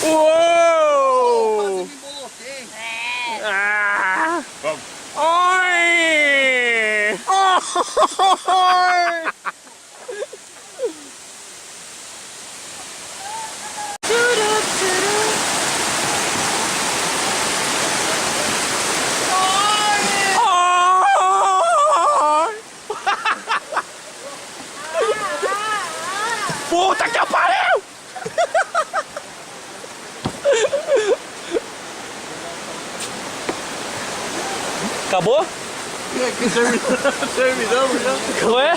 Uou! Vamos. Oi! Oi! Puta que pariu! Acabou? Terminamos já. Ué?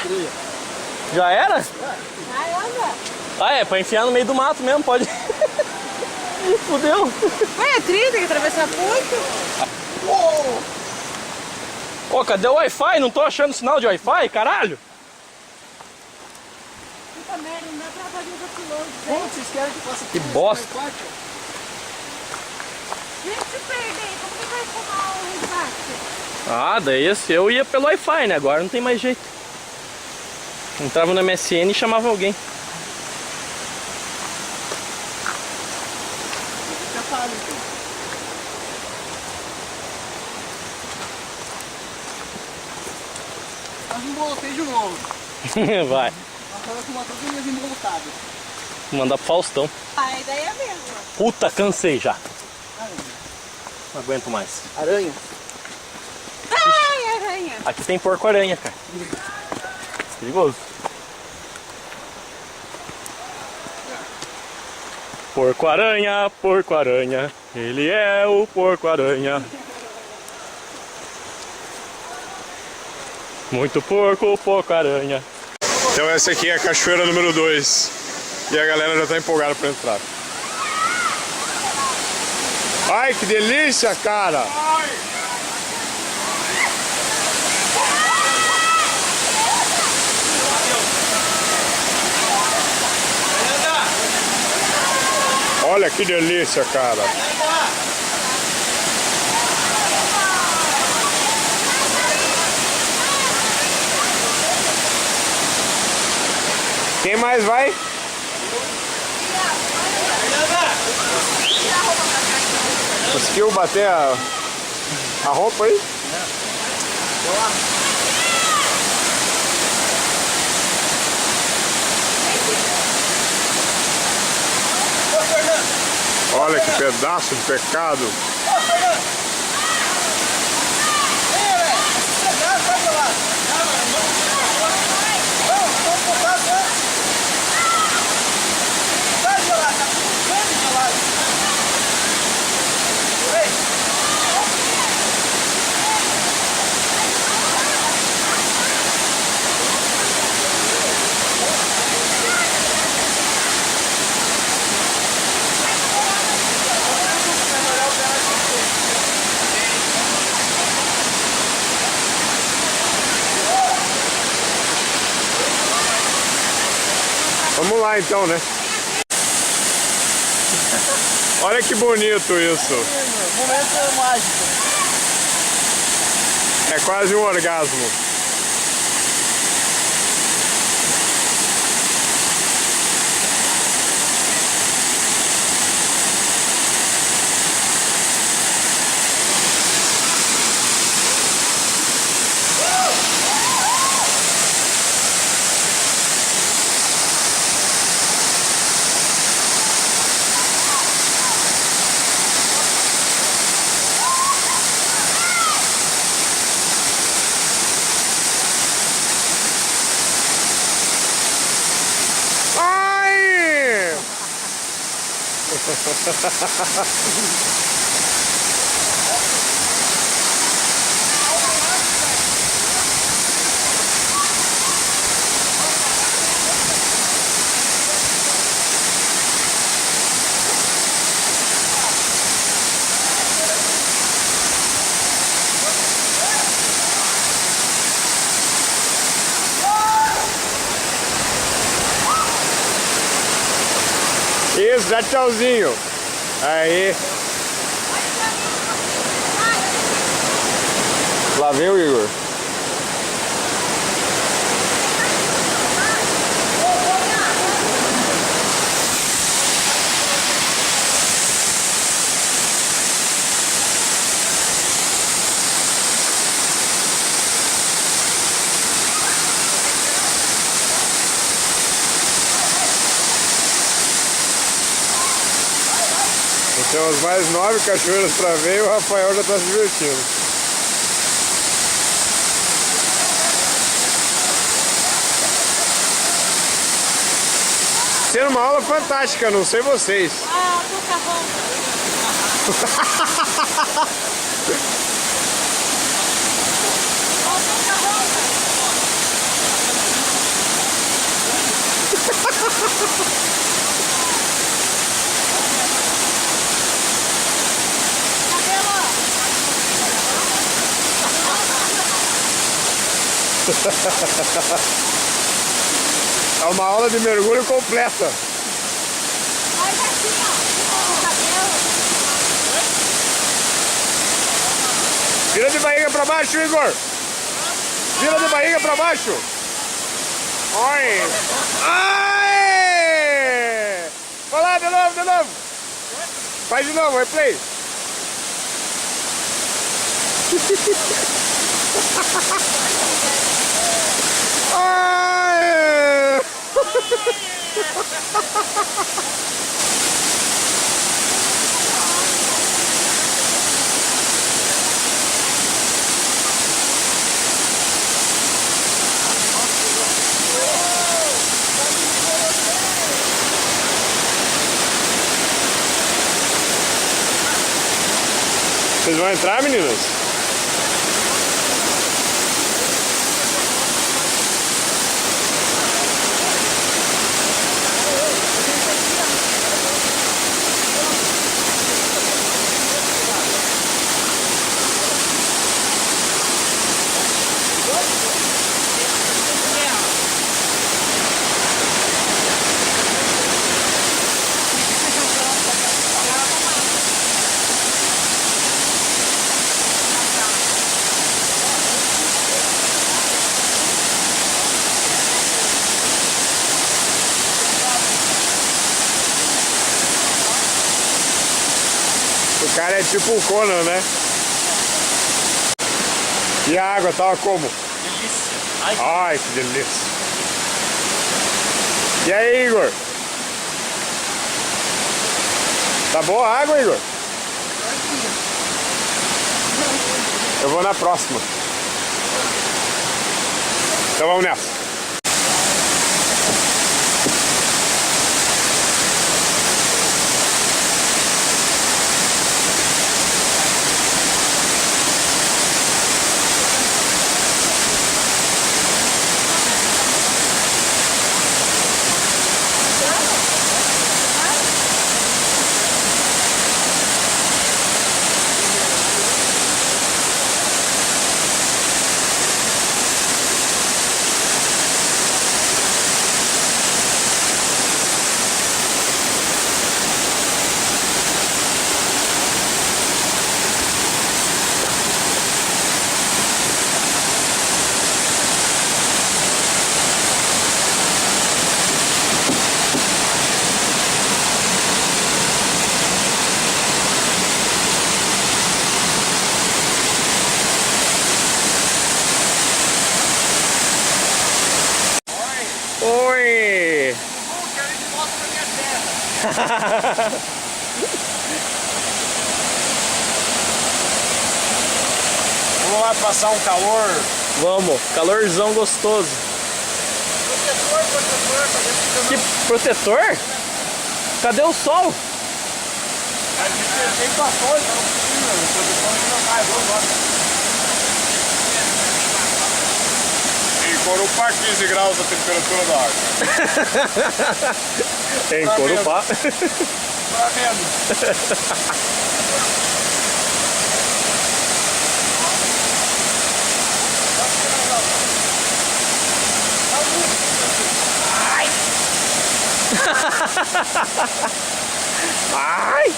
Já era? Caramba! Ah, é pra enfiar no meio do mato mesmo, pode. Fudeu. Ué, é trilha, tem que atravessar a ponte. Ô, cadê o Wi-Fi? Não tô achando sinal de Wi-Fi, caralho. Puta merda, não dá pra fazer os uploads. Como vocês querem que faça? Que bosta. Gente, se perder, como que vai fumar o resgate? Ah, daí eu ia pelo Wi-Fi, né? Agora não tem mais jeito. Entrava no MSN e chamava alguém. Já fala, então. Faz um bolotejo novo. Vai. Nós falamos com uma todas minhas embolotadas. Vou mandar pro Faustão. Ah, a ideia é a mesma. Puta, cansei já. Não aguento mais. Aranha. Ai, aranha. Aqui tem porco-aranha, cara. Perigoso. Porco-aranha, porco-aranha. Ele é o porco-aranha. Muito porco, porco-aranha. Então essa aqui é a cachoeira número 2. E a galera já tá empolgada pra entrar. Ai, que delícia, cara! Olha que delícia, cara! Quem mais vai? Conseguiu bater a roupa aí? Olha que pedaço de pecado. Vamos lá então, né? Olha que bonito isso. Momento mágico. É quase um orgasmo. Isso, dá tchauzinho. Aí. Lá vem o Igor. Temos mais 9 cachoeiras para ver e o Rafael já está se divertindo. Sendo uma aula fantástica, não sei vocês. Ah, Pocahontas. Ó, Pocahontas. Cabelo. É uma aula de mergulho completa. Faz assim, ó. O cabelo. Vira de barriga para baixo, Igor. Vira de barriga para baixo. Oi. Aê! Vai lá, de novo, de novo. Faz de novo, replay. Aê! Vocês vão entrar, meninas? O cara é tipo o Conan, né? E a água tava como? Delícia. Ai, que delícia. E aí, Igor? Tá boa a água, Igor? Eu vou na próxima. Então vamos nessa. Oi! Quero ir de volta pra minha terra. Vamos lá passar um calor. Vamos, calorzão gostoso. Protetor. Que protetor? Cadê o sol? A gente tem passou, então. O protetor não cai, vamos embora. Em Corupa, 15 graus a temperatura da água. Em Corupa. Tá vendo? Ai!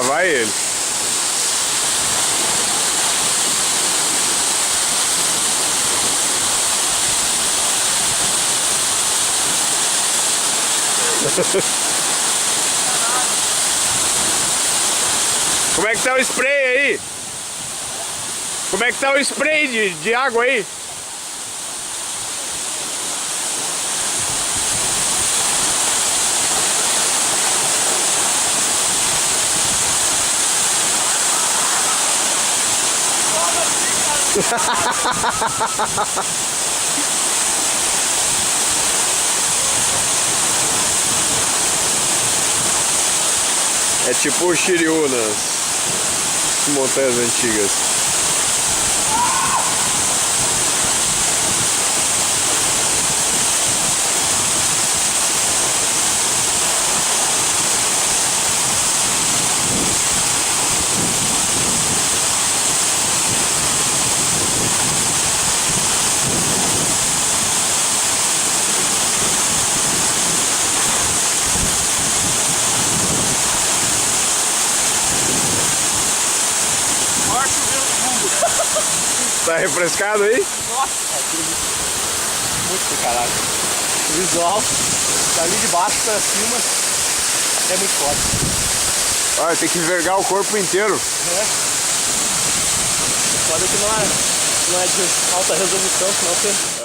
vai ele. Como é que tá o spray aí? Como é que tá o spray de água aí? É tipo o Shiryu nas montanhas antigas. Tá refrescado aí? Nossa, muito do caralho. O visual, dali de baixo pra cima, é muito forte. Olha, tem que envergar o corpo inteiro. É. Foda que não é de alta resolução, senão você